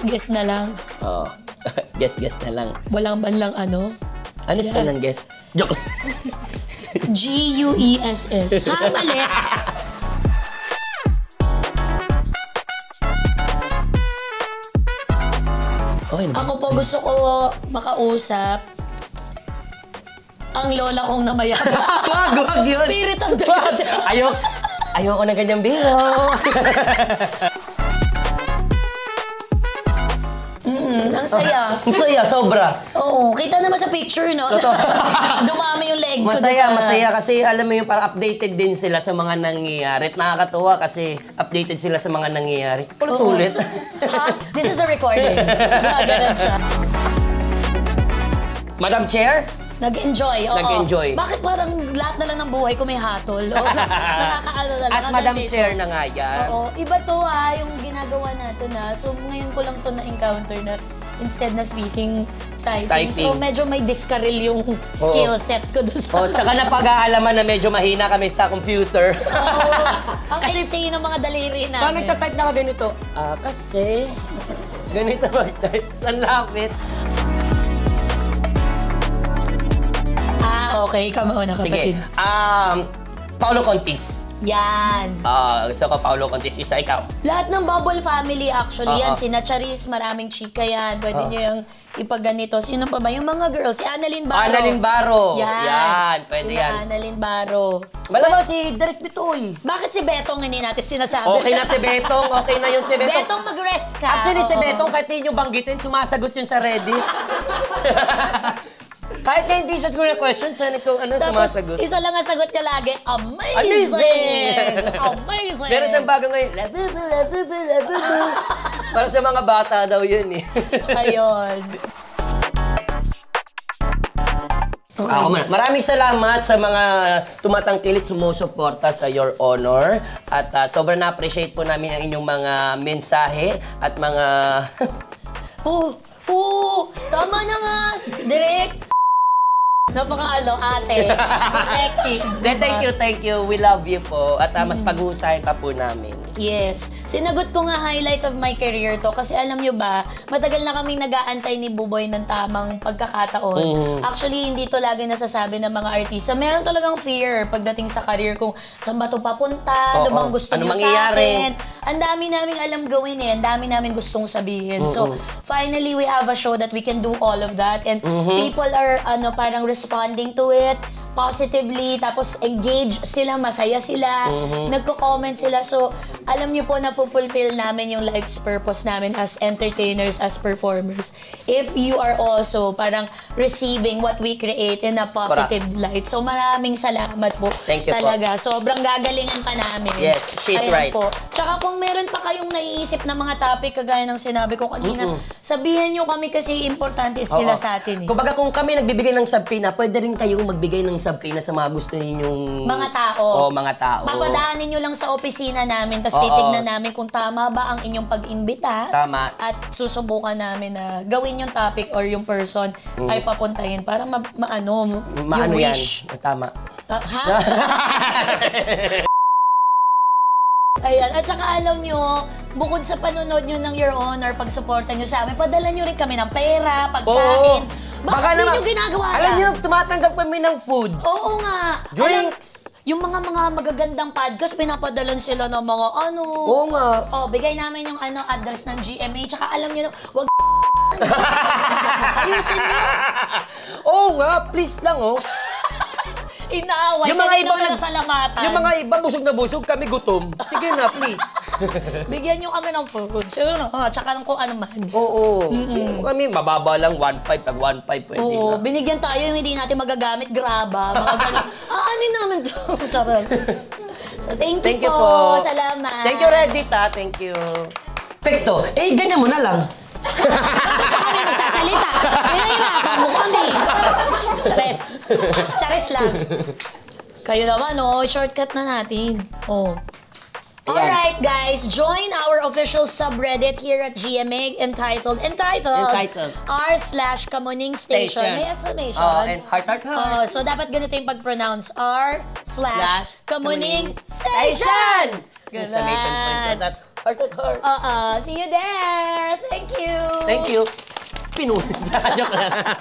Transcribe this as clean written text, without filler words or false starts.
Guess na lang. Oo. Guess na lang. Walang banlang ano? Ano spell ng guess? Joke. G-U-E-S-S. Ha, mali. Okay, Ako po gusto ko makausap ang lola kong namayabang. Wag yun. Spirit of the gods. Ayoko na ganyang biro. Ang saya. Ang saya, sobra. Oo, kita naman sa picture, no? Dumami yung leg ko. Masaya kasi alam mo yung parang updated din sila sa mga nangyayari. At nakakatuwa kasi updated sila sa mga nangyayari. Ulit-ulit. Ha? This is a recording. Ganun siya. Madam Chair? Nag-enjoy, oo. Nag-enjoy. Bakit parang lahat na lang ng buhay ko may hatol? O, nakakaano na lang. As Madam Chair na nga yan. Oo. Iba to yung ginagawa natin So ngayon ko lang to na-encounter na instead na speaking, typing. So medyo may diskaril yung skill set ko doon sa... Tsaka napag-aalaman na medyo mahina kami sa computer. Oo. Ang insane ng mga daliri namin. Paano nagtatype na ka ganito? Kasi... ganito mag-type. San lapit? Okay. Ikaw mauna, kapatid. Sige. Paolo Contis. Yan. Gusto ko Paolo Contis. Isa, ikaw. Lahat ng Bubble family actually yan. Sina Charis, maraming chika yan. Pwede nyo yung ipagganito. Sino pa ba? Yung mga girls. Si Annalyn Baro. Annalyn Baro. Yan. Pwede Sina yan. Annalyn Baro. Malamang si Direk Bitoy. Bakit si Betong hindi natin sinasabi? Okay na si Betong. Okay na yun si Betong. Betong mag-rest ka. Actually, si Betong, kahit hindi nyo banggitin, sumasagot yun sa Reddit. Kahit na hindi siya ko na question, sana kung sumasagot. Isa lang ang sagot niya lagi, amazing! Amazing! Meron siyang bago ngayon, labubu, labubu, labubu. Para sa mga bata daw yun eh. Ayun. Okay. Ako man. Maraming salamat sa mga tumatangkilit, sumusuporta sa Your Honor. At sobrang na-appreciate po namin ang inyong mga mensahe at mga... Tama na nga, Direk. Ate. Protecting. Thank you. We love you po. At mas pag-uusahin pa po namin. Yes. Sinagot ko nga highlight of my career to kasi alam nyo ba, matagal na kaming nag-aantay ni Buboy ng tamang pagkakataon. Actually, hindi to lagi nasasabi ng mga artista. Meron talagang fear pagdating sa career kung saan ba to papunta, ano bang gusto nyo sa akin. Ang dami naming alam gawin Ang dami namin gustong sabihin. So, finally, we have a show that we can do all of that. And people are parang responding to it positively, tapos engage sila, masaya sila, nagko-comment sila. So, alam niyo po na fulfill namin yung life's purpose namin as entertainers, as performers. If you are also parang receiving what we create in a positive light. So, maraming salamat po. Thank you talaga. po. Sobrang gagalingan pa namin. Yes, she's right. Po. Tsaka kung meron pa kayong naiisip na mga topic kagaya ng sinabi ko kanina, sabihan niyo kami kasi importante sila sa atin. Kumbaga kung kami nagbibigay ng subpoena, pwede rin kayong magbigay ng subpoena sa mga gusto ninyong... mga tao. Mga tao. Papadaanin nyo lang sa opisina namin, tapos titignan namin kung tama ba ang inyong pag-imbita. Tama. At susubukan namin na gawin yung topic or yung person ay papuntahin para maano wish. Yan. Tama. Ha? Ayan. At saka alam nyo, bukod sa panonood nyo ng Your Honor, pag-suporta nyo sa amin, padala nyo rin kami ng pera, pagkain. Bakit hindi nyo ginagawa yan? Alam nyo, tumatanggap kami ng foods. Oo nga. Drinks. Yung mga magagandang podcast, pinapadalan sila ng mga Oo nga. Bigay namin yung address ng GMA. Tsaka alam nyo, wag ayusin nyo. Oo nga, please lang Inaaway, yung mga ibang salamatan. Yung mga iba busog na busog, kami gutom. Sige na, please. Bigyan nyo kami ng food. Tsaka ng kung ano man. Oo. Kami, mababa lang, 1.5. Pag 1.5 pwede na. Binigyan tayo yung hindi natin magagamit. Graba. Mga ganun. Aanin namin to. Charas. So, thank you po. Salamat. Thank you, Reddit, Thank you. Perfecto. Ganyan mo na lang. Kami magsasalita. Pinahirapan mo kami. Chares lang. Kayo naman, shortcut na natin. Alright guys, join our official subreddit here at GMA entitled r/Kamuning Station. May exclamation. And heart. So dapat ganito yung pag-pronounce r/Kamuning Station! Ganun. Exclamation point. That heart. See you there. Thank you. Thank you. Pinunod. Joke lang.